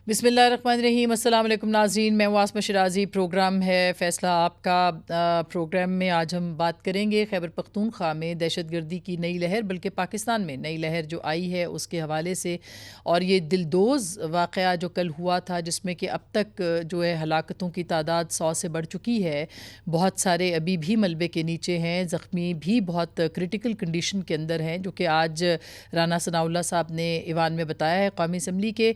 بسم اللہ الرحمن الرحیم۔ السلام علیکم ناظرین، میں واسمہ شرازی۔ پروگرام ہے فیصلہ آپ کا۔ پروگرام میں آج ہم بات کریں گے خیبر پختونخوا میں دہشت گردی کی نئی لہر، بلکہ پاکستان میں نئی لہر جو آئی ہے اس کے حوالے سے، اور یہ دلدوز واقعہ جو کل ہوا تھا جس میں کہ اب تک جو ہے ہلاکتوں کی تعداد 100 سے بڑھ چکی ہے، بہت سارے ابھی بھی ملبے کے نیچے ہیں، زخمی بھی بہت کرٹیکل کنڈیشن کے اندر ہیں، جو کہ آج رانا ثناء اللہ صاحب نے ایوان میں بتایا ہے قومی اسمبلی کے۔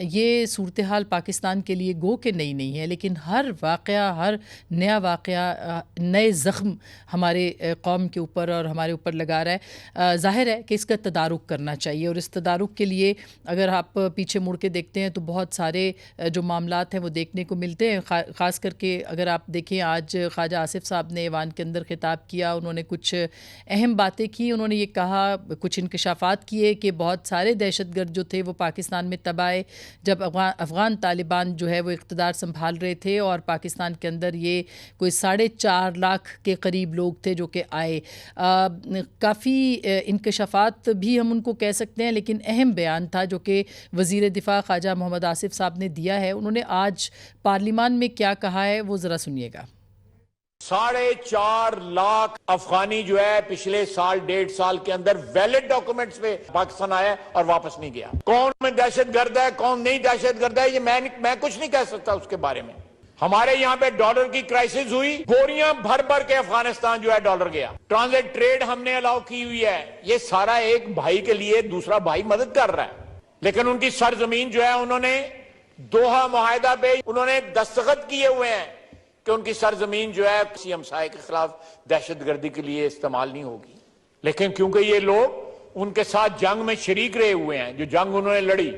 یہ صورتحال پاکستان کے لیے گو کہ نئی نہیں ہے، لیکن ہر واقعہ، ہر نیا واقعہ نئے زخم ہمارے قوم کے اوپر اور ہمارے اوپر لگا رہا ہے۔ ظاہر ہے کہ اس کا تدارک کرنا چاہیے، اور اس تدارک کے لیے اگر آپ پیچھے مڑ کے دیکھتے ہیں تو بہت سارے جو معاملات ہیں وہ دیکھنے کو ملتے ہیں۔ خاص کر کے اگر آپ دیکھیں، آج خواجہ آصف صاحب نے ایوان کے اندر خطاب کیا، انہوں نے کچھ اہم باتیں کی۔ انہوں نے یہ کہا، کچھ انکشافات کیے کہ بہت سارے دہشت گرد جو تھے وہ پاکستان میں تب آئے جب افغان طالبان جو ہے وہ اقتدار سنبھال رہے تھے، اور پاکستان کے اندر یہ کوئی 4.5 لاکھ کے قریب لوگ تھے جو کہ آئے۔ کافی انکشافات بھی ہم ان کو کہہ سکتے ہیں، لیکن اہم بیان تھا جو کہ وزیر دفاع خواجہ محمد آصف صاحب نے دیا ہے۔ انہوں نے آج پارلیمان میں کیا کہا ہے وہ ذرا سنیے گا۔ 4.5 لاکھ افغانی جو ہے پچھلے سال 1.5 سال کے اندر ویلڈ ڈاکومنٹس پہ پاکستان آیا اور واپس نہیں گیا۔ کون میں دہشت گرد ہے، کون نہیں دہشت گرد ہے، یہ میں کچھ نہیں کہہ سکتا اس کے بارے میں۔ ہمارے یہاں پہ ڈالر کی کرائسس ہوئی، بوریاں بھر بھر کے افغانستان جو ہے ڈالر گیا۔ ٹرانزٹ ٹریڈ ہم نے الاؤ کی ہوئی ہے۔ یہ سارا ایک بھائی کے لیے دوسرا بھائی مدد کر رہا ہے، لیکن ان کی سرزمین جو ہے انہوں نے دوحہ معاہدہ پہ انہوں نے دستخط کیے ہوئے ہیں کہ ان کی سرزمین جو ہے کسی ہمسائے کے خلاف دہشت گردی کے لیے استعمال نہیں ہوگی۔ لیکن کیونکہ یہ لوگ ان کے ساتھ جنگ میں شریک رہے ہوئے ہیں، جو جنگ انہوں نے لڑی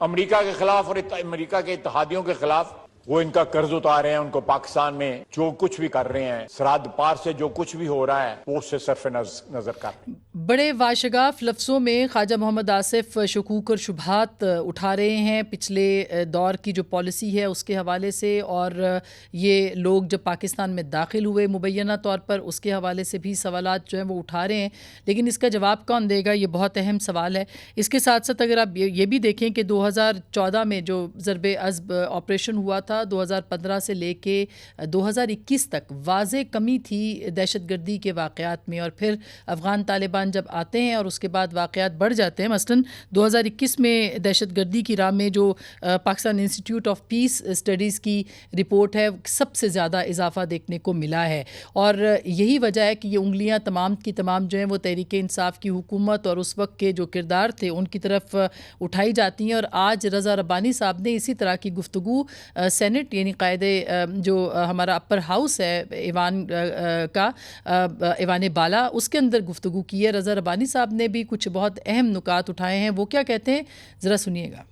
امریکہ کے خلاف اور امریکہ کے اتحادیوں کے خلاف، وہ ان کا قرض اتار رہے ہیں۔ ان کو پاکستان میں جو کچھ بھی کر رہے ہیں، سرحد پار سے جو کچھ بھی ہو رہا ہے، وہ اس سے صرف نظر کر رہے ہیں۔ بڑے واشگاف لفظوں میں خواجہ محمد آصف شکوک اور شبہات اٹھا رہے ہیں پچھلے دور کی جو پالیسی ہے اس کے حوالے سے، اور یہ لوگ جب پاکستان میں داخل ہوئے مبینہ طور پر اس کے حوالے سے بھی سوالات جو ہیں وہ اٹھا رہے ہیں، لیکن اس کا جواب کون دے گا، یہ بہت اہم سوال ہے۔ اس کے ساتھ ساتھ اگر آپ یہ بھی دیکھیں کہ 2014 میں جو ضرب عضب آپریشن ہوا تھا، 2015 سے لے کے 2021 تک واضح کمی تھی دہشت گردی کے واقعات میں، اور پھر افغان طالبان جب آتے ہیں اور اس کے بعد واقعات بڑھ جاتے ہیں۔ مثلاً 2021 میں دہشت گردی کی راہ میں جو Pakistan institute of peace studies کی رپورٹ ہے، سب سے زیادہ اضافہ دیکھنے کو ملا ہے، اور یہی وجہ ہے کہ یہ انگلیاں تمام کی تمام جو ہیں وہ تحریک انصاف کی حکومت اور اس وقت کے جو کردار تھے ان کی طرف اٹھائی جاتی ہیں۔ اور آج رضا ربانی صاحب نے اسی طرح کی گفتگو سینٹ یعنی قائد جو ہمارا اپر ہاؤس ہے ایوان کا، ایوان بالا، اس کے اندر گفتگو کی ہے۔ رضا ربانی صاحب نے بھی کچھ بہت اہم نکات اٹھائے ہیں، وہ کیا کہتے ہیں ذرا سنیے گا۔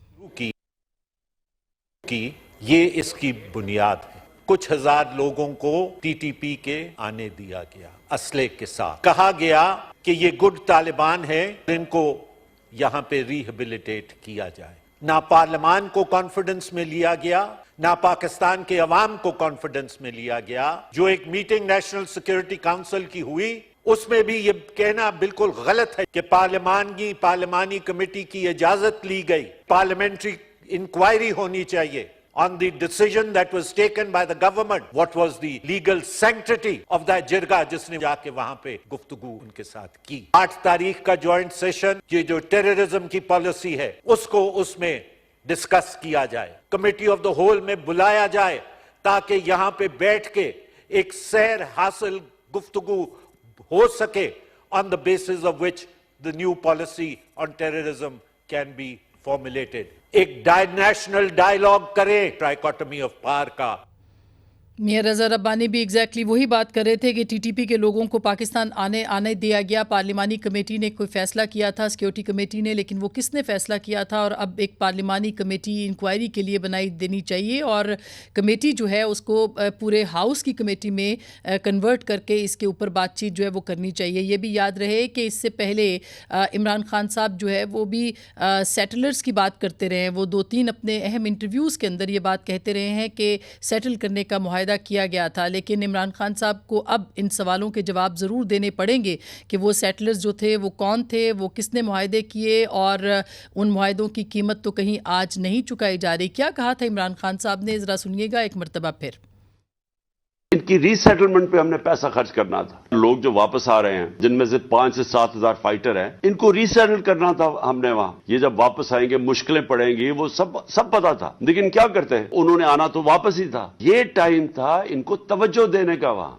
یہ اس کی بنیاد ہے۔ کچھ ہزار لوگوں کو ٹی ٹی پی کے آنے دیا گیا اسلحے کے ساتھ، کہا گیا کہ یہ گڈ طالبان ہے، ان کو یہاں پہ ریہیبلیٹیٹ کیا جائے۔ نہ پارلیمان کو کانفیڈنس میں لیا گیا، نہ پاکستان کے عوام کو کانفیڈنس میں لیا گیا۔ جو ایک میٹنگ نیشنل سیکیورٹی کونسل کی ہوئی، اس میں بھی یہ کہنا بالکل غلط ہے کہ پارلیمانی کمیٹی کی اجازت لی گئی، پارلیمنٹری انکوائری ہونی چاہیے on the decision that was taken by the government. What was the legal sanctity of that جرگہ جس نے جا کے وہاں پہ گفتگو ان کے ساتھ کی۔ 8 تاریخ کا جوائنٹ سیشن، یہ جو ٹیررزم کی پالیسی ہے اس کو اس میں ڈسکس کیا جائے، کمیٹی آف دا ہول میں بلایا جائے، تاکہ یہاں پہ بیٹھ کے ایک سیر حاصل گفتگو ہو سکے on the basis of which the new policy on terrorism can be formulated۔ ایک نیشنل ڈائیلاگ کریں ٹرائیکوٹمی آف پاور کا۔ میاں رضا ربانی بھی ایگزیکٹلی وہی بات کر رہے تھے کہ ٹی ٹی پی کے لوگوں کو پاکستان آنے دیا گیا، پارلیمانی کمیٹی نے کوئی فیصلہ کیا تھا، سیکیورٹی کمیٹی نے، لیکن وہ کس نے فیصلہ کیا تھا، اور اب ایک پارلیمانی کمیٹی انکوائری کے لیے بنائی دینی چاہیے، اور کمیٹی جو ہے اس کو پورے ہاؤس کی کمیٹی میں کنورٹ کر کے اس کے اوپر بات چیت جو ہے وہ کرنی چاہیے۔ یہ بھی یاد رہے کہ اس سے پہلے عمران خان صاحب جو ہے وہ بھی سیٹلرز کی بات کرتے رہے ہیں، وہ 2-3 اپنے اہم انٹرویوز کے اندر یہ بات کہتے رہے ہیں کہ سیٹل کرنے کا معاہدہ معاہدہ کیا گیا تھا، لیکن عمران خان صاحب کو اب ان سوالوں کے جواب ضرور دینے پڑیں گے کہ وہ سیٹلرز جو تھے وہ کون تھے، وہ کس نے معاہدے کیے، اور ان معاہدوں کی قیمت تو کہیں آج نہیں چکائی جا رہی. کیا کہا تھا عمران خان صاحب نے، ذرا سنیے گا ایک مرتبہ پھر. ان کی ری سیٹلمنٹ پہ ہم نے پیسہ خرچ کرنا تھا. لوگ جو واپس آ رہے ہیں جن میں سے 5 سے 7 ہزار فائٹر ہیں، ان کو ری سیٹل کرنا تھا ہم نے وہاں. یہ جب واپس آئیں گے مشکلیں پڑیں گی، وہ سب پتا تھا، لیکن کیا کرتے ہیں، انہوں نے آنا تو واپس ہی تھا. یہ ٹائم تھا ان کو توجہ دینے کا وہاں.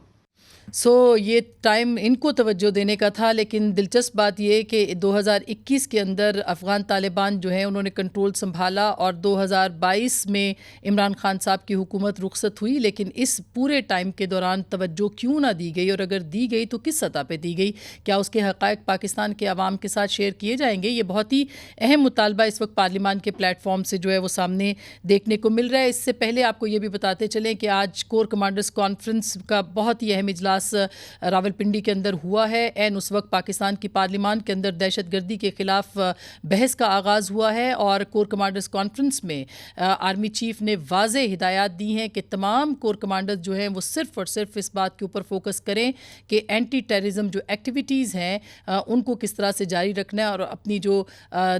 یہ ٹائم ان کو توجہ دینے کا تھا. لیکن دلچسپ بات یہ کہ 2021 کے اندر افغان طالبان جو ہیں انہوں نے کنٹرول سنبھالا اور 2022 میں عمران خان صاحب کی حکومت رخصت ہوئی. لیکن اس پورے ٹائم کے دوران توجہ کیوں نہ دی گئی، اور اگر دی گئی تو کس سطح پہ دی گئی؟ کیا اس کے حقائق پاکستان کے عوام کے ساتھ شیئر کیے جائیں گے؟ یہ بہت ہی اہم مطالبہ اس وقت پارلیمان کے پلیٹ فارم سے جو ہے وہ سامنے دیکھنے کو مل رہا ہے. اس سے پہلے آپ کو یہ بھی بتاتے چلیں کہ آج کور کمانڈرز کانفرنس کا بہت ہی اہم اجلاس راولپنڈی کے اندر ہوا ہے. اس وقت پاکستان کی پارلیمان کے اندر دہشت گردی کے خلاف بحث کا آغاز ہوا ہے، اور کور کمانڈرز کانفرنس میں آرمی چیف نے واضح ہدایات دی ہیں کہ تمام کور کمانڈرز جو ہیں وہ صرف اور صرف اس بات کے اوپر فوکس کریں کہ اینٹی ٹیررزم جو ایکٹیویٹیز ہیں ان کو کس طرح سے جاری رکھنا ہے، اور اپنی جو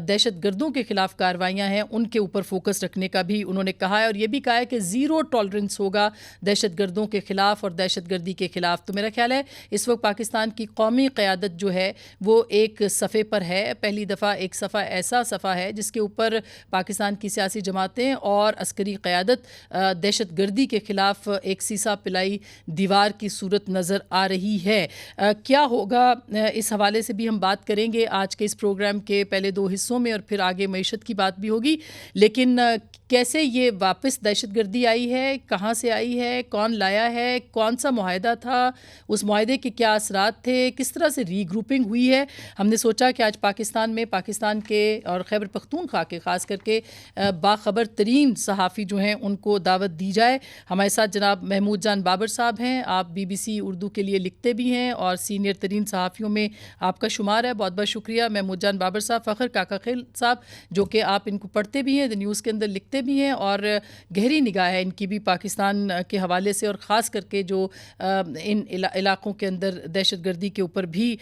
دہشت گردوں کے خلاف کارروائیاں ہیں ان کے اوپر فوکس رکھنے کا بھی انہوں نے کہا ہے. اور یہ بھی کہا ہے کہ زیرو ٹالرنس ہوگا دہشت گردوں کے خلاف اور دہشت گردی کے خلاف. تو میرا خیال ہے اس وقت پاکستان کی قومی قیادت جو ہے وہ ایک صفحے پر ہے. پہلی دفعہ ایک صفحہ ایسا صفحہ ہے جس کے اوپر پاکستان کی سیاسی جماعتیں اور عسکری قیادت دہشت گردی کے خلاف ایک سیسا پلائی دیوار کی صورت نظر آ رہی ہے. کیا ہوگا اس حوالے سے بھی ہم بات کریں گے آج کے اس پروگرام کے پہلے 2 حصوں میں، اور پھر آگے معیشت کی بات بھی ہوگی. لیکن کیسے یہ واپس دہشت گردی آئی ہے، کہاں سے آئی ہے، کون لایا ہے، کون سا معاہدہ تھا، اس معاہدے کے کیا اثرات تھے، کس طرح سے ری گروپنگ ہوئی ہے. ہم نے سوچا کہ آج پاکستان میں پاکستان کے اور خیبر پختونخوا کے خاص کر کے باخبر ترین صحافی جو ہیں ان کو دعوت دی جائے. ہمارے ساتھ جناب محمود جان بابر صاحب ہیں. آپ BBC اردو کے لیے لکھتے بھی ہیں اور سینئر ترین صحافیوں میں آپ کا شمار ہے. بہت بہت شکریہ محمود جان بابر صاحب. فخر کاکا خیل صاحب جو کہ آپ ان کو پڑھتے بھی ہیں، دی نیوز کے اندر لکھتے بھی ہیں، اور گہری نگاہ ہے ان کی بھی پاکستان کے حوالے سے، اور خاص کر کے جو ان علاقوں کے اندر دہشت گردی کے اوپر بھی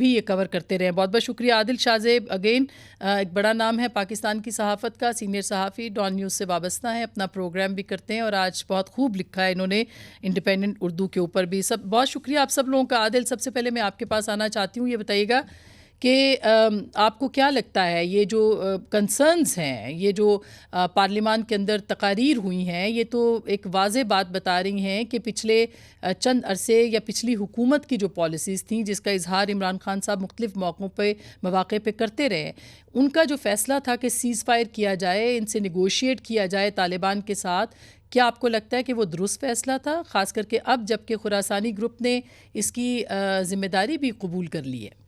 یہ کور کرتے رہے. بہت بہت شکریہ. عادل شاہ زیب اگین ایک بڑا نام ہے پاکستان کی صحافت کا، سینئر صحافی، ڈان نیوز سے وابستہ ہیں، اپنا پروگرام بھی کرتے ہیں، اور آج بہت خوب لکھا ہے انہوں نے انڈیپینڈنٹ اردو کے اوپر بھی. بہت شکریہ آپ سب لوگوں کا. عادل، سب سے پہلے میں آپ کے پاس آنا چاہتی ہوں، یہ بتائیے گا کہ آپ کو کیا لگتا ہے یہ جو کنسرنز ہیں، یہ جو پارلیمان کے اندر تقاریر ہوئی ہیں، یہ تو ایک واضح بات بتا رہی ہیں کہ پچھلے چند عرصے یا پچھلی حکومت کی جو پالیسیز تھیں جس کا اظہار عمران خان صاحب مختلف مواقع پہ کرتے رہے، ان کا جو فیصلہ تھا کہ سیز فائر کیا جائے، ان سے نیگوشیٹ کیا جائے طالبان کے ساتھ، کیا آپ کو لگتا ہے کہ وہ درست فیصلہ تھا، خاص کر کے اب جب کہ خراسانی گروپ نے اس کی ذمہ داری بھی قبول کر لی ہے؟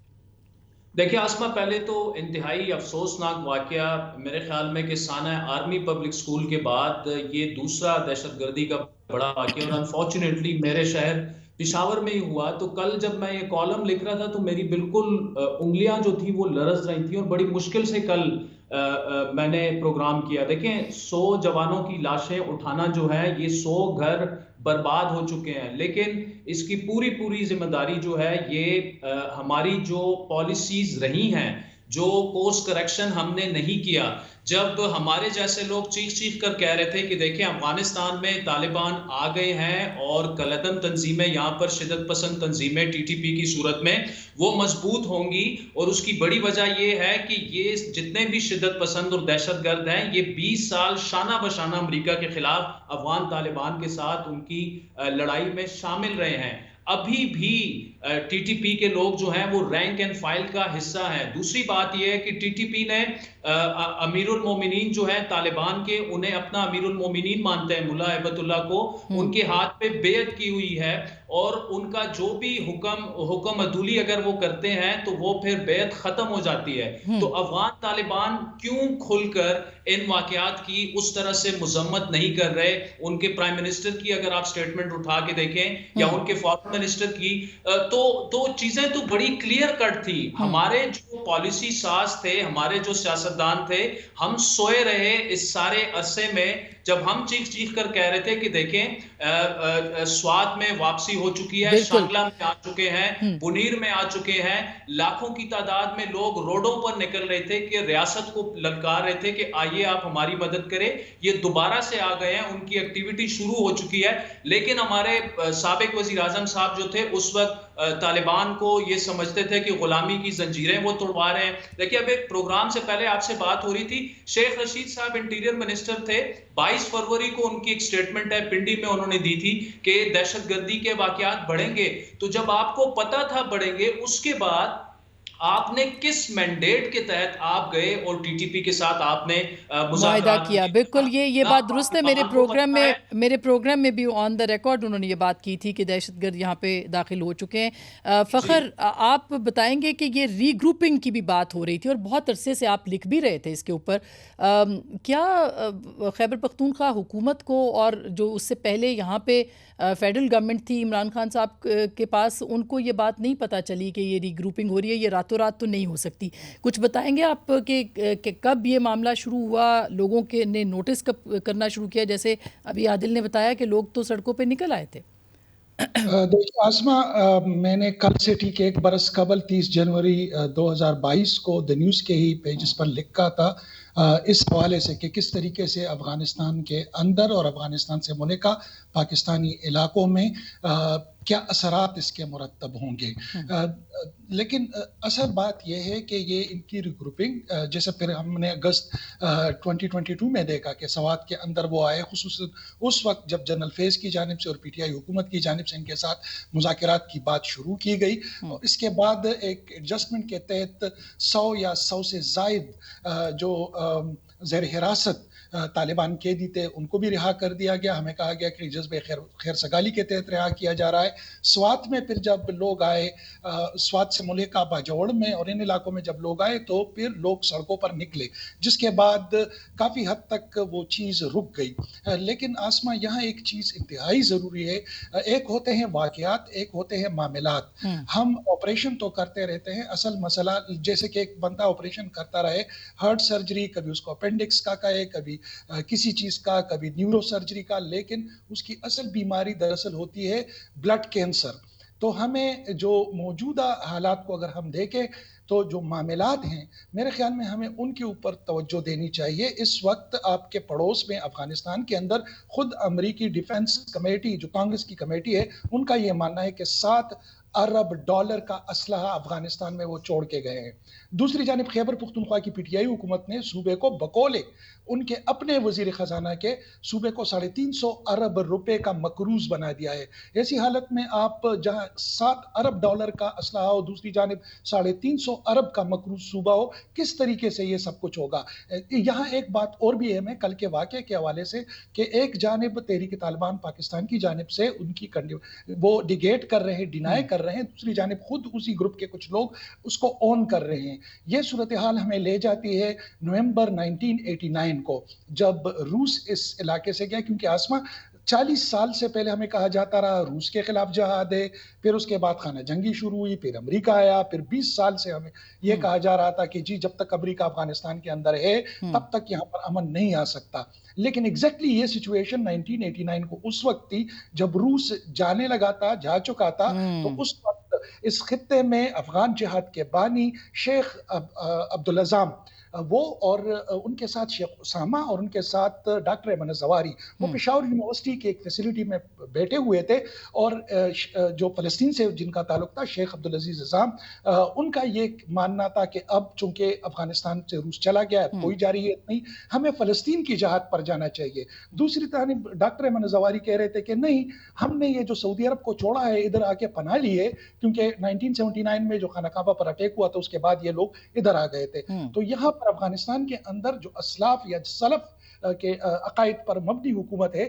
دیکھیں آسما، پہلے تو انتہائی افسوسناک واقعہ میرے خیال میں کہ سانحہ آرمی پبلک سکول کے بعد یہ دوسرا دہشت گردی کا بڑا واقعہ، اور انفارچونیٹلی میرے شہر پشاور میں ہی ہوا. تو کل جب میں یہ کالم لکھ رہا تھا تو میری بالکل انگلیاں جو تھیں وہ لرز رہی تھیں، اور بڑی مشکل سے کل میں نے پروگرام کیا. دیکھیں 100 جوانوں کی لاشیں اٹھانا جو ہے، یہ 100 گھر برباد ہو چکے ہیں، لیکن اس کی پوری ذمہ داری جو ہے یہ ہماری جو پالیسیز رہی ہیں، جو کورس کریکشن ہم نے نہیں کیا. جب ہمارے جیسے لوگ چیخ کر کہہ رہے تھے کہ دیکھیں افغانستان میں طالبان آ گئے ہیں اور کلعدم تنظیمیں، یہاں پر شدت پسند تنظیمیں TTP کی صورت میں وہ مضبوط ہوں گی، اور اس کی بڑی وجہ یہ ہے کہ یہ جتنے بھی شدت پسند اور دہشت گرد ہیں یہ 20 سال شانہ بشانہ امریکہ کے خلاف افغان طالبان کے ساتھ ان کی لڑائی میں شامل رہے ہیں. ابھی بھی TTP کے لوگ جو ہیں وہ رینک اینڈ فائل کا حصہ ہیں. دوسری بات یہ ہے کہ TTP نے امیر المومنین جو ہے طالبان کے، انہیں اپنا امیر المومنین مانتے ہیں، ملا ہیبت اللہ کو، ان کے ہاتھ پہ بیعت کی ہوئی ہے، اور ان کا جو بھی حکم عدولی اگر وہ کرتے ہیں تو وہ پھر بیعت ختم ہو جاتی ہے. تو افغان طالبان کیوں کھل کر ان واقعات کی اس طرح سے مذمت نہیں کر رہے؟ ان کے پرائم منسٹر کی اگر آپ سٹیٹمنٹ اٹھا کے دیکھیں یا ان کے فارن منسٹر کی، تو چیزیں تو بڑی کلیئر کٹ تھی. ہمارے جو پالیسی ساز تھے, ہمارے جو سیاستدان تھے, ہم سوئے رہے اس سارے عرصے میں جب ہم چیخ کر کہہ رہے تھے کہ دیکھیں سوات میں واپسی ہو چکی ہے, شانگلہ میں آ چکے ہیں, بنیر میں آ چکے ہیں, لاکھوں کی تعداد میں لوگ روڈوں پر نکل رہے تھے کہ ریاست کو للکار رہے تھے کہ آئیے آپ ہماری مدد کریں. یہ دوبارہ سے آ گئے ہیں, ان کی ایکٹیویٹی شروع ہو چکی ہے. لیکن ہمارے سابق وزیر اعظم صاحب جو تھے اس وقت طالبان کو یہ سمجھتے تھے کہ غلامی کی زنجیریں وہ توڑوا رہے ہیں. دیکھیے اب ایک پروگرام سے پہلے آپ سے بات ہو رہی تھی, شیخ رشید صاحب انٹیریئر منسٹر تھے, 22 فروری کو ان کی ایک سٹیٹمنٹ ہے پنڈی میں انہوں نے دی تھی کہ دہشت گردی کے واقعات بڑھیں گے. تو جب آپ کو پتا تھا بڑھیں گے, اس کے بعد آپ نے کس مینڈیٹ کے تحت آپ گئے اور ٹی ٹی پی کے ساتھ آپ نے معاہدہ کیا؟ بالکل یہ بات درست ہے. میرے پروگرام میں بھی آن دا ریکارڈ انہوں نے یہ بات کی تھی کہ دہشت گرد یہاں پہ داخل ہو چکے ہیں. فخر, آپ بتائیں گے کہ یہ ری گروپنگ کی بھی بات ہو رہی تھی اور بہت عرصے سے آپ لکھ بھی رہے تھے اس کے اوپر. کیا خیبر پختونخوا حکومت کو اور جو اس سے پہلے یہاں پہ فیڈرل گورنمنٹ تھی عمران خان صاحب کے پاس, ان کو یہ بات نہیں پتہ چلی کہ یہ ری گروپنگ ہو رہی ہے؟ یہ راتوں رات تو نہیں ہو سکتی. کچھ بتائیں گے آپ کہ کب یہ معاملہ شروع ہوا, لوگوں کے نے نوٹس کب کرنا شروع کیا؟ جیسے ابھی عادل نے بتایا کہ لوگ تو سڑکوں پہ نکل آئے تھے. دیکھیے آسما, میں نے کل سے ٹھیک 1 برس قبل 30 جنوری 2022 کو دا نیوز کے ہی پیجز پر لکھا تھا اس حوالے سے کہ کس طریقے سے افغانستان کے اندر اور افغانستان سے ملکہ پاکستانی علاقوں میں کیا اثرات اس کے مرتب ہوں گے. لیکن اصل بات یہ ہے کہ یہ ان کی ریگروپنگ, جیسے پھر ہم نے اگست 2022 میں دیکھا کہ سوات کے اندر وہ آئے, خصوصاً اس وقت جب جنرل فیض کی جانب سے اور پی ٹی آئی حکومت کی جانب سے ان کے ساتھ مذاکرات کی بات شروع کی گئی. اور اس کے بعد ایک ایڈجسٹمنٹ کے تحت 100 یا 100 سے زائد جو زیر حراست طالبان قیدی تھے ان کو بھی رہا کر دیا گیا. ہمیں کہا گیا کہ جذبہ خیر سگالی کے تحت رہا کیا جا رہا ہے. سوات میں پھر جب لوگ آئے, سوات سے ملکہ باجوڑ میں اور ان علاقوں میں جب لوگ آئے تو پھر لوگ سڑکوں پر نکلے, جس کے بعد کافی حد تک وہ چیز رک گئی. لیکن آسما, یہاں ایک چیز انتہائی ضروری ہے. ایک ہوتے ہیں واقعات, ایک ہوتے ہیں معاملات. ہم آپریشن تو کرتے رہتے ہیں, اصل مسئلہ جیسے کہ ایک بندہ آپریشن کرتا رہے, ہارٹ سرجری, کبھی اس کو اپینڈکس کا کہے, کبھی کسی چیز کا, کبھی نیورو سرجری کا, لیکن اس کی اصل بیماری دراصل ہوتی ہے بلڈ کینسر. تو ہمیں جو موجودہ حالات کو اگر ہم دیکھیں تو جو معاملات ہیں, میرے خیال میں ہمیں ان کے اوپر توجہ دینی چاہیے. اس وقت آپ کے پڑوس میں افغانستان کے اندر خود امریکی ڈیفنس کمیٹی, جو کانگریس کی کمیٹی ہے, ان کا یہ ماننا ہے کہ $7 ارب کا اسلحہ افغانستان میں وہ چھوڑ کے گئے ہیں. دوسری جانب خیبر پختونخوا کی پی ٹی آئی حکومت نے صوبے کو بقولے ان کے اپنے وزیر خزانہ کے صوبے کو $350 ارب کا مقروض بنا دیا ہے. ایسی حالت میں آپ جہاں $7 ارب کا اسلحہ ہو, دوسری جانب $350 ارب کا مقروض صوبہ ہو, کس طریقے سے یہ سب کچھ ہوگا؟ یہاں ایک بات اور بھی ہے, میں کل کے واقعے کے حوالے سے, کہ ایک جانب تحریک طالبان پاکستان کی جانب سے ان کی وہ ڈیگیٹ کر رہے ہیں, ڈینائی کر رہے ہیں, دوسری جانب خود اسی گروپ کے کچھ لوگ اس کو اون کر رہے ہیں. یہ صورتحال ہمیں لے جاتی ہے نومبر 1989 کو, جب روس اس علاقے سے گیا. کیونکہ آسما 40 سال سے پہلے ہمیں کہا جاتا رہا روس کے خلاف جہاد ہے, پھر اس کے بعد خانہ جنگی شروع ہوئی, پھر امریکہ آیا, پھر 20 سال سے ہمیں یہ کہا جا رہا تھا کہ جی جب تک امریکہ افغانستان کے اندر ہے تب تک یہاں پر امن نہیں آ سکتا. لیکن ایگزیکٹلی یہ سچویشن 1989 کو اس وقت تھی جب روس جانے لگا تھا, جا چکا تھا. تو اس وقت اس خطے میں افغان جہاد کے بانی شیخ عبدالعظام, وہ اور ان کے ساتھ شیخ اسامہ اور ان کے ساتھ ڈاکٹر ایمن زواری, وہ پشاور یونیورسٹی کے ایک فیسلٹی میں بیٹھے ہوئے تھے. اور جو فلسطین سے جن کا تعلق تھا, شیخ عبدالعزیز عزام, ان کا یہ ماننا تھا کہ اب چونکہ افغانستان سے روس چلا گیا ہے, کوئی جارحیت نہیں, ہمیں فلسطین کی جہاد پر جانا چاہیے. دوسری طرف ڈاکٹر ایمن زواری کہہ رہے تھے کہ نہیں, ہم نے یہ جو سعودی عرب کو چھوڑا ہے ادھر آ کے پناہ لی ہے, کیونکہ 1979 میں جو خانہ کعبہ پر اٹیک ہوا تھا اس کے بعد یہ لوگ ادھر آ گئے تھے. تو یہاں پر افغانستان کے اندر جو اسلاف یا سلف کے عقائد پر مبنی حکومت ہے,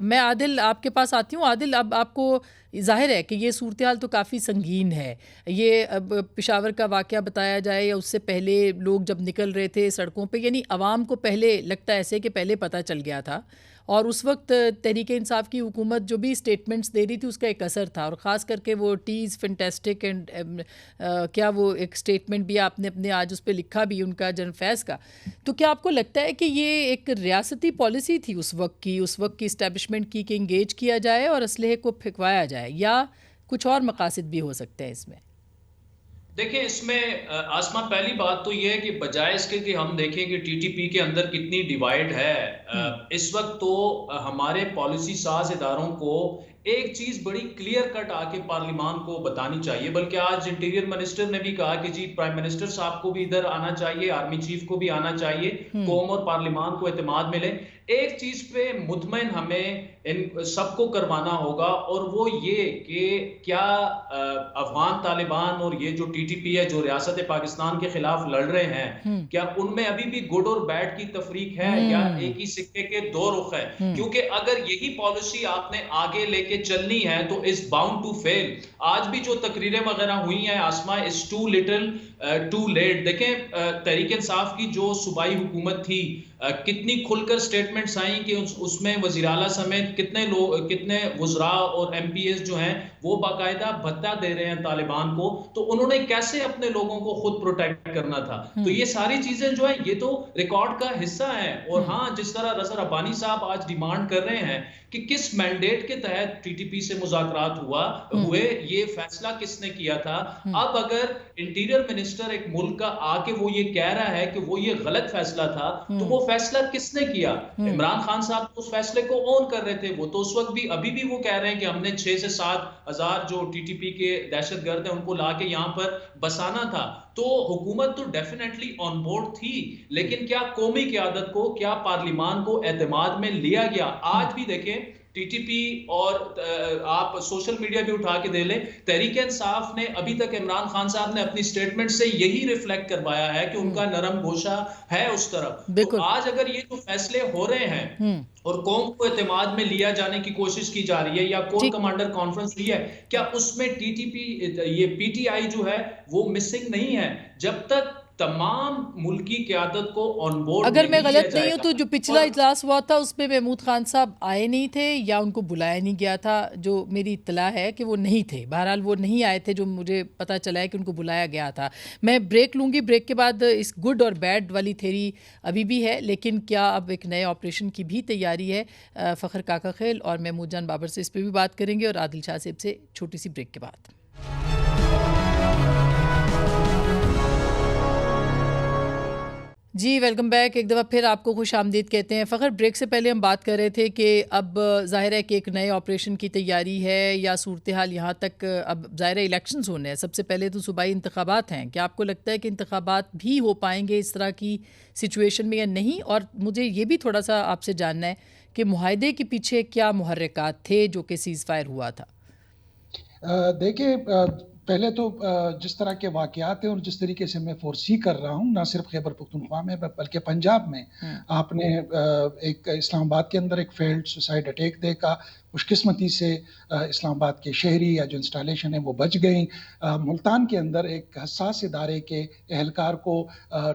میں عادل آپ کے پاس آتی ہوں. عادل، اب آپ کو ظاہر ہے کہ یہ صورتحال تو کافی سنگین ہے. یہ اب پشاور کا واقعہ بتایا جائے یا اس سے پہلے لوگ جب نکل رہے تھے سڑکوں پہ، یعنی عوام کو پہلے لگتا ہے ایسے کہ پہلے پتہ چل گیا تھا، اور اس وقت تحریک انصاف کی حکومت جو بھی اسٹیٹمنٹس دے رہی تھی اس کا ایک اثر تھا، اور خاص کر کے وہ ٹیز فینٹیسٹک اینڈ کیا وہ ایک اسٹیٹمنٹ بھی آپ نے اپنے آج اس پہ لکھا بھی ان کا جنرل فیض کا. تو کیا آپ کو لگتا ہے کہ یہ ایک ریاستی پالیسی تھی اس وقت کی اسٹیبلشمنٹ کی کہ انگیج کیا جائے اور اسلحے کو پھینکوایا جائے، یا کچھ اور مقاصد بھی ہو سکتے ہیں اس میں؟ دیکھیں اس میں آسما، پہلی بات تو یہ ہے کہ بجائے اس کے کہ ہم دیکھیں کہ ٹی ٹی پی کے اندر کتنی ڈیوائیڈ ہے، اس وقت تو ہمارے پالیسی ساز اداروں کو ایک چیز بڑی کلیئر کٹ آ کے پارلیمان کو بتانی چاہیے. بلکہ آج انٹیریئر منسٹر نے بھی کہا کہ جی پرائم منسٹر صاحب کو بھی ادھر آنا چاہیے، آرمی چیف کو بھی آنا چاہیے، قوم اور پارلیمان کو اعتماد ملے. ایک چیز پہ مطمئن ہمیں ان سب کو کروانا ہوگا، اور وہ یہ کہ کیا افغان طالبان اور یہ جو ٹی ٹی پی ہے جو ریاست پاکستان کے خلاف لڑ رہے ہیں، کیا ان میں ابھی بھی گڈ اور بیڈ کی تفریق ہے یا ایک ہی سکے کے دو رخ ہے؟ کیونکہ اگر یہی پالیسی آپ نے آگے لے کے چلنی ہے تو از باؤنڈ ٹو فیل. آج بھی جو تقریریں وغیرہ ہوئی ہیں آسما، از ٹو لٹل ٹو لیٹ. دیکھیں تحریک انصاف کی جو صوبائی حکومت تھی، کتنی کھل کر سٹیٹمنٹس آئیں کہ اس میں وزیر اعلیٰ سمیت کتنے وزراء اور ایم پی ایز جو ہیں وہ باقاعدہ بھتہ دے رہے ہیں طالبان کو. تو انہوں نے کیسے اپنے لوگوں کو خود پروٹیکٹ کرنا تھا؟ تو یہ ساری چیزیں جو ہیں یہ تو ریکارڈ کا حصہ ہیں. اور ہاں، جس طرح رضا ربانی صاحب آج ڈیمانڈ کر رہے ہیں کہ کس مینڈیٹ کے تحت ٹی ٹی پی سے مذاکرات ہوئے، یہ فیصلہ کس نے کیا تھا. اب اگر انٹیریئر منسٹر ایک ملک کا آ کے وہ یہ کہہ رہا ہے کہ وہ یہ غلط فیصلہ تھا، تو وہ فیصلہ کس نے کیا؟ عمران خان صاحب اس فیصلے کو اون کر رہے تھے. وہ تو اس وقت بھی ابھی بھی وہ کہہ رہے ہیں کہ ہم نے 6 سے 7 ہزار جو ٹی ٹی پی کے دہشت گرد ہیں ان کو لا کے یہاں پر بسانا تھا. تو حکومت تو ڈیفینیٹلی آن بورڈ تھی، لیکن کیا قومی قیادت کو، کیا پارلیمان کو اعتماد میں لیا گیا؟ آج بھی دیکھیں ٹی ٹی پی، اور آپ سوشل میڈیا بھی اٹھا کے دے لیں، تحریک انصاف نے ابھی تک عمران خان صاحب نے اپنی سٹیٹمنٹ سے یہی ریفلیکٹ کروایا ہے کہ ان کا نرم گوشہ ہے اس طرف. تو آج اگر یہ جو فیصلے ہو رہے ہیں اور قوم کو اعتماد میں لیا جانے کی کوشش کی جا رہی ہے، یا کور کمانڈر کانفرنس ہوئی ہے، کیا اس میں ٹی ٹی پی یہ پی ٹی آئی جو ہے وہ مسنگ نہیں ہے؟ جب تک تمام ملکی قیادت کو آن بورڈ، اگر میں غلط نہیں ہوں تو جو پچھلا اجلاس ہوا تھا اس میں محمود خان صاحب آئے نہیں تھے یا ان کو بلایا نہیں گیا تھا؟ جو میری اطلاع ہے کہ وہ نہیں تھے، بہرحال وہ نہیں آئے تھے، جو مجھے پتہ چلا ہے کہ ان کو بلایا گیا تھا. میں بریک لوں گی، بریک کے بعد اس گڈ اور بیڈ والی تھیری ابھی بھی ہے، لیکن کیا اب ایک نئے آپریشن کی بھی تیاری ہے؟ فخر کاکا خیل اور محمود جان بابر سے اس پہ بھی بات کریں گے، اور عادل شاہ صاحب سے چھوٹی سی بریک کے بعد. جی ویلکم بیک، ایک دفعہ پھر آپ کو خوش آمدید کہتے ہیں. فخر، بریک سے پہلے ہم بات کر رہے تھے کہ اب ظاہر ہے کہ ایک نئے آپریشن کی تیاری ہے، یا صورتحال یہاں تک اب ظاہر ہے الیکشنز ہونے ہیں، سب سے پہلے تو صوبائی انتخابات ہیں. کیا آپ کو لگتا ہے کہ انتخابات بھی ہو پائیں گے اس طرح کی سچویشن میں یا نہیں؟ اور مجھے یہ بھی تھوڑا سا آپ سے جاننا ہے کہ معاہدے کے پیچھے کیا محرکات تھے جو کہ سیز فائر ہوا تھا؟ دیکھیں، پہلے تو جس طرح کے واقعات ہیں اور جس طریقے سے میں فورسی کر رہا ہوں، نہ صرف خیبر پختونخوا میں بلکہ پنجاب میں، آپ نے ایک اسلام آباد کے اندر ایک فیلڈ سوسائڈ اٹیک دیکھا. خوش قسمتی سے اسلام آباد کے شہری یا جو انسٹالیشن ہیں وہ بچ گئیں. ملتان کے اندر ایک حساس ادارے کے اہلکار کو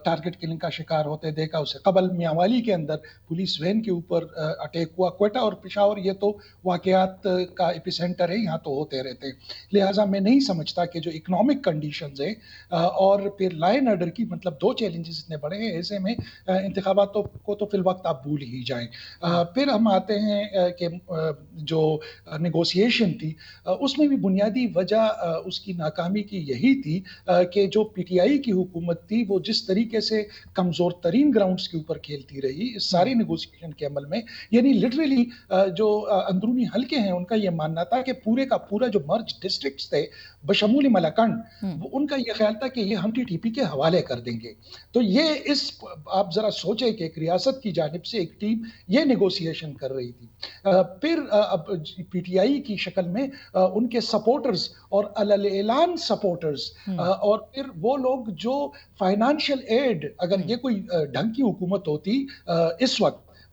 ٹارگٹ کلنگ کا شکار ہوتے دیکھا. اس سے قبل میانوالی کے اندر پولیس وین کے اوپر اٹیک ہوا. کوئٹہ اور پشاور یہ تو واقعات کا ایپی سینٹر ہے، یہاں تو ہوتے رہتے ہیں. لہٰذا میں نہیں سمجھتا کہ جو اکنامک کنڈیشنز ہیں اور پھر لا اینڈ آرڈر کی مطلب دو چیلنجز اتنے بڑے ہیں، ایسے میں انتخابات کو تو فی الوقت آپ بھول ہی جائیں. پھر ہم آتے ہیں کہ جو نیگوسیشن تھی اس میں بھی بنیادی وجہ اس کی ناکامی کی یہی تھی کہ جو پی ٹی آئی کی حکومت تھی وہ جس طریقے سے کمزور ترین گراؤنڈز کے اوپر کھیلتی رہی اس ساری نیگوسیشن کے عمل میں. یعنی لٹرلی جو اندرونی حلقے ہیں ان کا یہ ماننا تھا کہ پورے کا پورا جو مرج ڈسٹرکٹس تھے بشمول ملاکنڈ، ان کا یہ خیال تھا کہ یہ ہم ٹی ٹی پی کے حوالے کر دیں گے. تو یہ آپ ذرا سوچیں کہ ایک ریاست کی جانب سے ایک ٹیم یہ نیگوسیشن کر رہی تھی. پھر اب پی ٹی آئی کی شکل میں ان کے سپورٹرز اور اعلان سپورٹرز اور پھر وہ لوگ جو فائنانشل ایڈ، اگر یہ کوئی ڈھنگ کی حکومت ہوتی اس وقت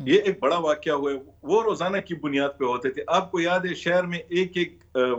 یہ ایک بڑا واقعہ ہوا ہے، وہ روزانہ کی بنیاد پہ ہوتے تھے. آپ کو یاد ہے شہر میں ایک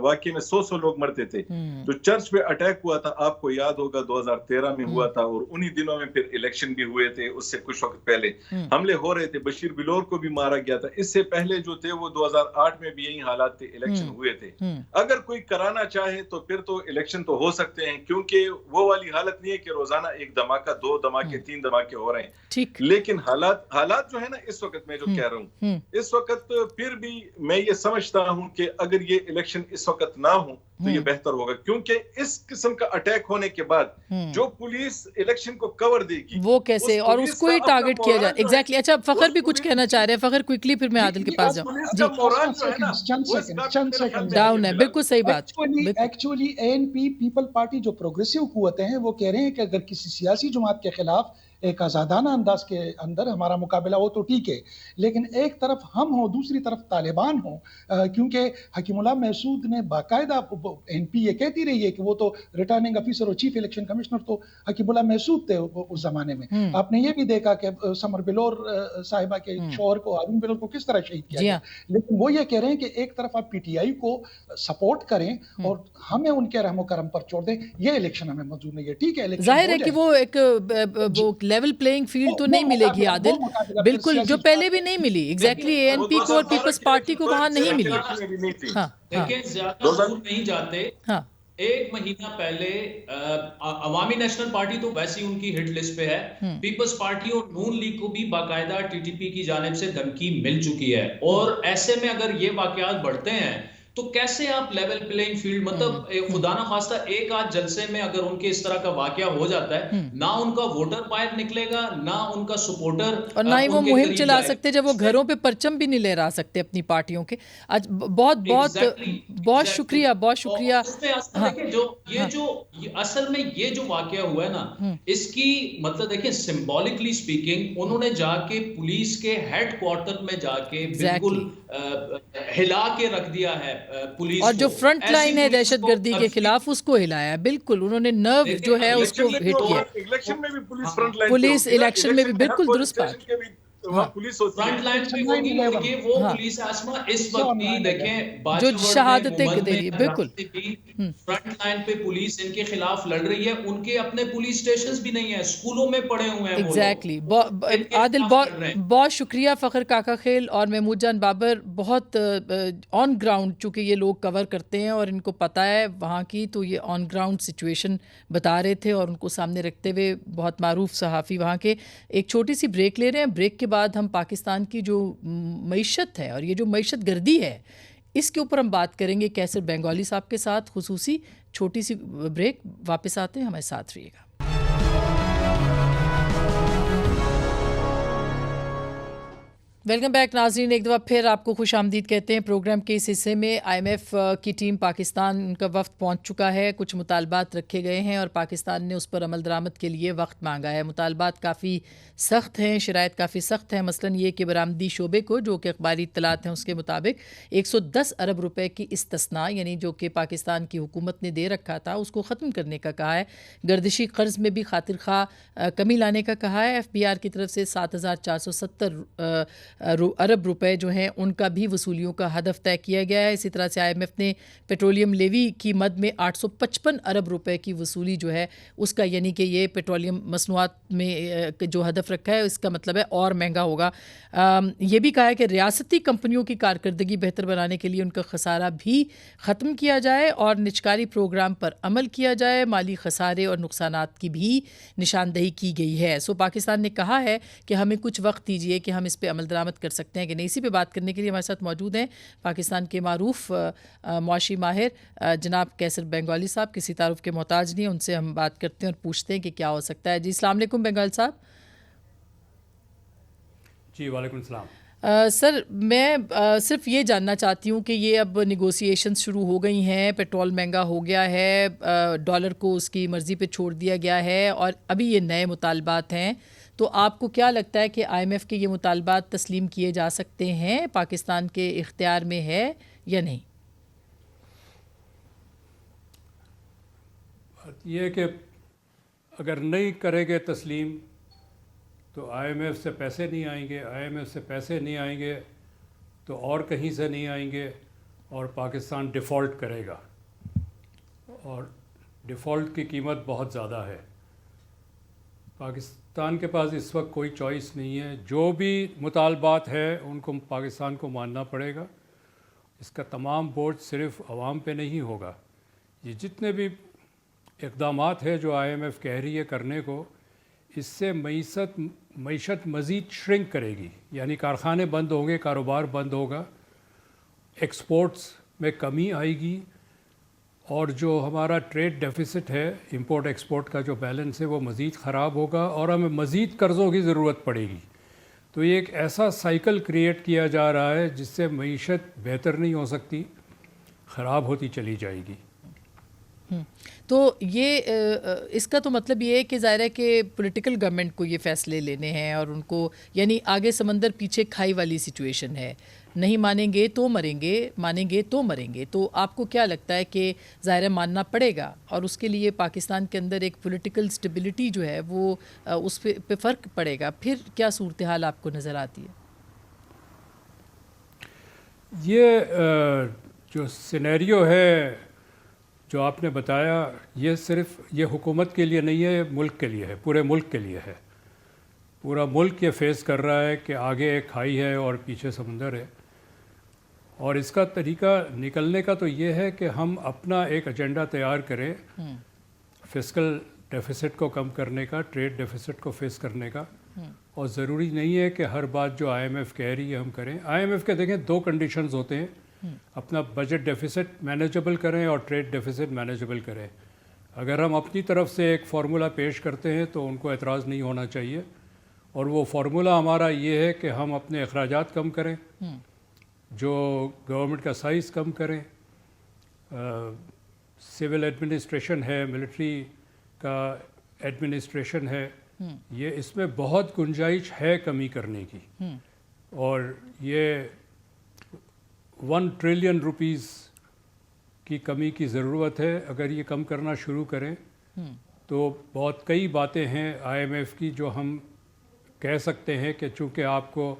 واقعے میں 100 لوگ مرتے تھے. جو چرچ پہ اٹیک ہوا تھا آپ کو یاد ہوگا 2013 میں ہوا تھا، اور انہی دنوں میں پھر الیکشن بھی ہوئے تھے. اس سے کچھ وقت پہلے حملے ہو رہے تھے، بشیر بلور کو بھی مارا گیا تھا. اس سے پہلے جو تھے وہ 2008 میں بھی یہی حالات تھے، الیکشن ہوئے تھے. اگر کوئی کرانا چاہے تو پھر تو الیکشن تو ہو سکتے ہیں، کیونکہ وہ والی حالت نہیں ہے کہ روزانہ ایک دھماکہ، 2 دھماکے، 3 دھماکے ہو رہے ہیں. لیکن حالات جو ہے نا اس وقت میں جو کہہ رہا ہوں، اس وقت پھر بھی میں یہ سمجھتا ہوں کہ اگر یہ الیکشن اس وقت نہ ہوں تو یہ بہتر ہوگا، کیونکہ اس قسم کا اٹیک ہونے کے بعد جو پولیس الیکشن کو کور دے گی وہ کیسے، اور اس کو ہی ٹارگٹ کیا جائے. ایگزیکٹلی. اچھا فخر بھی کچھ کہنا چاہ رہے ہیں. فخر کوئکلی، پھر میں عادل کے پاس جاؤں. جی چند سیکنڈ ڈاؤن ہے، بالکل صحیح بات. ایکچولی ANP پیپل پارٹی جو پروگریسو قوتیں ہیں وہ کہہ رہے ہیں کہ اگر کسی سیاسی جماعت کے خلاف ایک آزادانہ انداز کے اندر ہمارا مقابلہ ہو تو ٹھیک ہے، لیکن ایک طرف ہم ہوں، دوسری طرف طالبان ہوں. کیونکہ حکیم اللہ محسود نے باقاعدہ NP یہ کہتی رہی ہے کہ وہ تو ریٹرننگ افیسر اور چیف الیکشن کمشنر تو حکیم اللہ محسود تھے اس زمانے میں. آپ نے یہ بھی دیکھا کہ سمر بلور صاحبہ کے شوہر کو، ہارون بلور کو کس طرح شہید کیا گیا. لیکن وہ یہ کہہ رہے ہیں کہ ایک طرف آپ PTI کو سپورٹ کریں اور ہمیں ان کے رحم و کرم پر چھوڑ دیں. یہ الیکشن ہمیں منظور نہیں ہے. ٹھیک ہے، ظاہر ہے کہ وہ ایک لیول پلینگ فیلڈ تو نہیں ملے گی عادل، بالکل، جو پہلے بھی نہیں ملی. ایگزیکٹلی ANP کو اور پیپلز پارٹی کو وہاں نہیں ملی. دیکھیں زیادہ دور نہیں جاتے. 1 مہینہ پہلے عوامی نیشنل پارٹی تو ویسے ہی ان کی ہٹ لسٹ پہ ہے، پیپلز پارٹی اور نون لیگ کو بھی باقاعدہ TTP کی جانب سے دھمکی مل چکی ہے. اور ایسے میں اگر یہ واقعات بڑھتے ہیں تو کیسے آپ لیول پلینگ فیلڈ، مطلب خدا نہ خواستہ ایک آدھ جلسے میں اگر ان کے اس طرح کا واقعہ ہو جاتا ہے، نہ ان کا ووٹر باہر نکلے گا، نہ ان کا سپورٹر، اور نہ ہی وہ مہم چلا سکتے جب وہ گھروں پہ پرچم بھی نہیں لہرا سکتے اپنی پارٹیوں کے. آج بہت بہت بہت شکریہ، بہت شکریہ. اصل میں یہ جو واقعہ ہوا ہے نا، اس کی مطلب دیکھیں سمبولکلی سپیکنگ انہوں نے جا کے پولیس کے ہیڈ کوارٹر میں جا کے بالکل ہلا کے رکھ دیا ہے پولیس، اور جو فرنٹ لائن ہے دہشت گردی کے خلاف اس کو ہلایا. بالکل، انہوں نے نرو جو ہے اس کو ہٹ کیا. پولیس الیکشن میں بھی بالکل درست بات. فرنٹ لائن پہ ہوگی، لیکن وہ پولیس آسما اس وقت بھی دیکھیں جو شہادتیں دے رہی ہے. بالکل فرنٹ لائن پہ پولیس ان کے خلاف لڑ رہی ہے. ان کے اپنے پولیس اسٹیشنز بھی نہیں ہیں، اسکولوں میں پڑے ہوئے ہیں. ایگزیکٹلی. عادل بہت شکریہ. فخر کاکا خیل اور محمود جان بابر بہت آن گراؤنڈ، چونکہ یہ لوگ کور کرتے ہیں اور ان کو پتہ ہے وہاں کی، تو یہ آن گراؤنڈ سچویشن بتا رہے تھے اور ان کو سامنے رکھتے ہوئے بہت معروف صحافی وہاں کے. ایک چھوٹی سی بریک لے رہے ہیں. بریک کے بعد ہم پاکستان کی جو معیشت ہے اور یہ جو معیشت گردی ہے اس کے اوپر ہم بات کریں گے کیسر بنگالی صاحب کے ساتھ خصوصی. چھوٹی سی بریک، واپس آتے ہیں، ہمارے ساتھ رہیے گا. ویلکم بیک ناظرین، ایک دفعہ پھر آپ کو خوش آمدید کہتے ہیں. پروگرام کے اس حصے میں IMF کی ٹیم پاکستان کا وفد پہنچ چکا ہے. کچھ مطالبات رکھے گئے ہیں اور پاکستان نے اس پر عمل درآمد کے لیے وقت مانگا ہے. مطالبات کافی سخت ہیں، شرائط کافی سخت ہیں. مثلاً یہ کہ برآمدی شعبے کو، جو کہ اخباری اطلاعات ہیں اس کے مطابق 110 ارب روپے کی استثناء، یعنی جو کہ پاکستان کی حکومت نے دے رکھا تھا، اس کو ختم کرنے کا کہا ہے. گردشی قرض میں بھی خاطر خواہ کمی لانے کا کہا ہے. FBR کی طرف سے 7470 ارب روپے جو ہیں ان کا بھی وصولیوں کا ہدف طے کیا گیا ہے. اسی طرح سے IMF نے پیٹرولیم لیوی کی مد میں 855 ارب روپے کی وصولی جو ہے اس کا، یعنی کہ یہ پیٹرولیم مصنوعات میں جو ہدف رکھا ہے اس کا مطلب ہے اور مہنگا ہوگا. یہ بھی کہا ہے کہ ریاستی کمپنیوں کی کارکردگی بہتر بنانے کے لیے ان کا خسارہ بھی ختم کیا جائے اور نجکاری پروگرام پر عمل کیا جائے. مالی خسارے اور نقصانات کی بھی نشاندہی کی گئی ہے. پاکستان نے کہا ہے کہ ہمیں کچھ وقت دیجیے کہ ہم اس پہ عمل درآمد کر سکتے ہیں کہ نہیں. اسی پہ بات کرنے کے لیے ہمارے ساتھ موجود ہیں پاکستان کے معروف معاشی ماہر جناب کیسر بنگالی صاحب. کسی تعارف کے محتاج نہیں، ان سے ہم بات کرتے ہیں اور پوچھتے ہیں کہ کیا ہو سکتا ہے. جی السلام علیکم بنگال صاحب. جی وعلیکم السلام. سر میں صرف یہ جاننا چاہتی ہوں کہ یہ اب نیگوسیشنز شروع ہو گئی ہیں، پیٹرول مہنگا ہو گیا ہے، ڈالر کو اس کی مرضی پہ چھوڑ دیا گیا ہے اور ابھی یہ نئے مطالبات ہیں، تو آپ کو کیا لگتا ہے کہ IMF کے یہ مطالبات تسلیم کیے جا سکتے ہیں، پاکستان کے اختیار میں ہے یا نہیں؟ یہ کہ اگر نہیں کریں گے تسلیم تو IMF سے پیسے نہیں آئیں گے، IMF سے پیسے نہیں آئیں گے تو اور کہیں سے نہیں آئیں گے، اور پاکستان ڈیفالٹ کرے گا، اور ڈیفالٹ کی قیمت بہت زیادہ ہے۔ پاکستان کے پاس اس وقت کوئی چوائس نہیں ہے، جو بھی مطالبات ہے ان کو پاکستان کو ماننا پڑے گا۔ اس کا تمام بوجھ صرف عوام پہ نہیں ہوگا، یہ جتنے بھی اقدامات ہیں جو IMF کہہ رہی ہے کرنے کو، اس سے معیشت مزید شرنک کرے گی، یعنی کارخانے بند ہوں گے، کاروبار بند ہوگا، ایکسپورٹس میں کمی آئے گی، اور جو ہمارا ٹریڈ ڈیفیسٹ ہے، امپورٹ ایکسپورٹ کا جو بیلنس ہے وہ مزید خراب ہوگا، اور ہمیں مزید قرضوں کی ضرورت پڑے گی۔ تو یہ ایک ایسا سائیکل کریٹ کیا جا رہا ہے جس سے معیشت بہتر نہیں ہو سکتی، خراب ہوتی چلی جائے گی۔ تو یہ اس کا تو مطلب یہ ہے کہ ظاہر ہے کہ پولیٹیکل گورنمنٹ کو یہ فیصلے لینے ہیں، اور ان کو یعنی آگے سمندر پیچھے کھائی والی سچویشن ہے، نہیں مانیں گے تو مریں گے، مانیں گے تو مریں گے۔ تو آپ کو کیا لگتا ہے کہ ظاہر ہے ماننا پڑے گا، اور اس کے لیے پاکستان کے اندر ایک پولیٹیکل سٹیبلٹی جو ہے وہ اس پہ فرق پڑے گا، پھر کیا صورتحال آپ کو نظر آتی ہے؟ یہ جو سینیریو ہے جو آپ نے بتایا، یہ صرف یہ حکومت کے لیے نہیں ہے، ملک کے لیے ہے، پورے ملک کے لیے ہے۔ پورا ملک یہ فیس کر رہا ہے کہ آگے ایک کھائی ہے اور پیچھے سمندر ہے، اور اس کا طریقہ نکلنے کا تو یہ ہے کہ ہم اپنا ایک ایجنڈا تیار کریں، فسکل ڈیفیسٹ کو کم کرنے کا، ٹریڈ ڈیفیسٹ کو فیس کرنے کا، اور ضروری نہیں ہے کہ ہر بات جو IMF کہہ رہی ہے ہم کریں۔ IMF کے دیکھیں دو کنڈیشنز ہوتے ہیں، اپنا بجٹ ڈیفیسٹ مینیجبل کریں اور ٹریڈ ڈیفیسٹ مینیجبل کریں۔ اگر ہم اپنی طرف سے ایک فارمولہ پیش کرتے ہیں تو ان کو اعتراض نہیں ہونا چاہیے، اور وہ فارمولہ ہمارا یہ ہے کہ ہم اپنے اخراجات کم کریں، جو گورنمنٹ کا سائز کم کریں، سول ایڈمنسٹریشن ہے، ملٹری کا ایڈمنسٹریشن ہے، یہ اس میں بہت گنجائش ہے کمی کرنے کی، اور یہ 1 ٹریلین روپیز کی کمی کی ضرورت ہے۔ اگر یہ کم کرنا شروع کریں تو بہت کئی باتیں ہیں IMF کی جو ہم کہہ سکتے ہیں کہ چونکہ آپ کو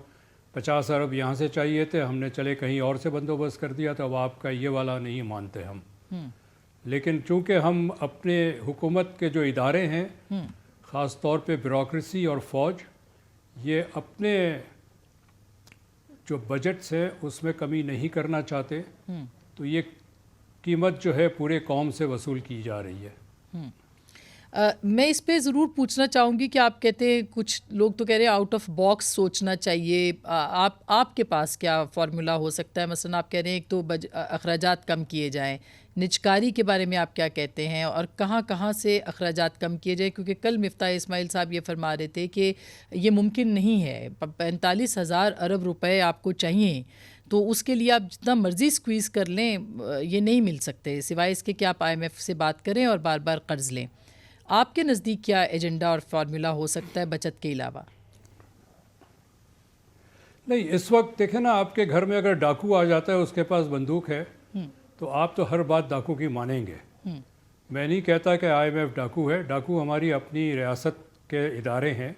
50 ارب یہاں سے چاہیے تھے، ہم نے چلے کہیں اور سے بندوبست کر دیا، تو اب آپ کا یہ والا نہیں مانتے ہم۔ لیکن چونکہ ہم اپنے حکومت کے جو ادارے ہیں، خاص طور پہ بیوروکریسی اور فوج، یہ اپنے جو بجٹس ہے اس میں کمی نہیں کرنا چاہتے، تو یہ قیمت جو ہے پورے قوم سے وصول کی جا رہی ہے۔ میں اس پہ ضرور پوچھنا چاہوں گی کہ آپ کہتے ہیں کچھ لوگ تو کہہ رہے ہیں آؤٹ آف باکس سوچنا چاہیے، آپ کے پاس کیا فارمولہ ہو سکتا ہے؟ مثلا آپ کہہ رہے ہیں ایک تو اخراجات کم کیے جائیں، نجکاری کے بارے میں آپ کیا کہتے ہیں، اور کہاں کہاں سے اخراجات کم کیے جائیں؟ کیونکہ کل مفتاح اسماعیل صاحب یہ فرما رہے تھے کہ یہ ممکن نہیں ہے، 45,000 ارب روپے آپ کو چاہیے، تو اس کے لیے آپ جتنا مرضی سکویز کر لیں یہ نہیں مل سکتے، سوائے اس کے کہ آپ IMF سے بات کریں اور بار بار قرض لیں۔ آپ کے نزدیک کیا ایجنڈا اور فارمولہ ہو سکتا ہے بچت کے علاوہ؟ نہیں، اس وقت دیکھیں نا، آپ کے گھر میں اگر ڈاکو آ جاتا ہے، اس کے پاس بندوق ہے، تو آپ تو ہر بات ڈاکو کی مانیں گے۔ میں نہیں کہتا کہ IMF ڈاکو ہے، ڈاکو ہماری اپنی ریاست کے ادارے ہیں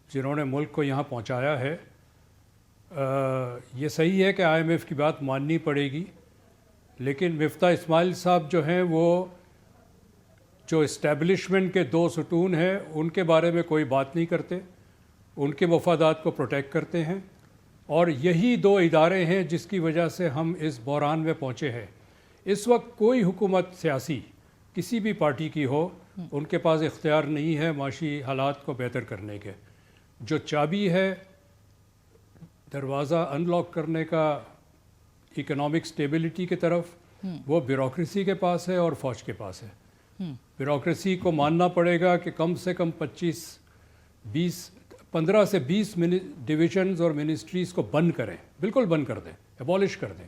جنہوں نے ملک کو یہاں پہنچایا ہے۔ یہ صحیح ہے کہ IMF کی بات ماننی پڑے گی، لیکن مفتاح اسماعیل صاحب جو ہیں وہ جو اسٹیبلشمنٹ کے 2 ستون ہیں ان کے بارے میں کوئی بات نہیں کرتے، ان کے مفادات کو پروٹیکٹ کرتے ہیں، اور یہی 2 ادارے ہیں جس کی وجہ سے ہم اس بحران میں پہنچے ہیں۔ اس وقت کوئی حکومت سیاسی کسی بھی پارٹی کی ہو، ان کے پاس اختیار نہیں ہے معاشی حالات کو بہتر کرنے کے۔ جو چابی ہے دروازہ ان لاک کرنے کا اکنامک سٹیبلٹی کی طرف، وہ بیوروکریسی کے پاس ہے اور فوج کے پاس ہے۔ بیوروکریسی کو ماننا پڑے گا کہ کم سے کم 15 سے 20 ڈویژنز اور منسٹریز کو بند کریں، بالکل بند کر دیں، ایبولش کر دیں۔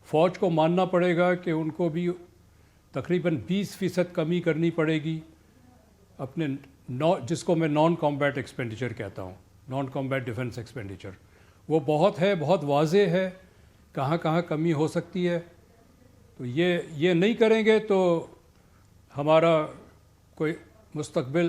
فوج کو ماننا پڑے گا کہ ان کو بھی تقریباً 20% کمی کرنی پڑے گی اپنے جس کو میں نان کامبیٹ ایکسپینڈیچر کہتا ہوں، نان کامبیٹ ڈیفنس ایکسپینڈیچر۔ وہ بہت ہے، بہت واضح ہے کہاں کہاں کمی ہو سکتی ہے۔ تو یہ نہیں کریں گے تو ہمارا کوئی مستقبل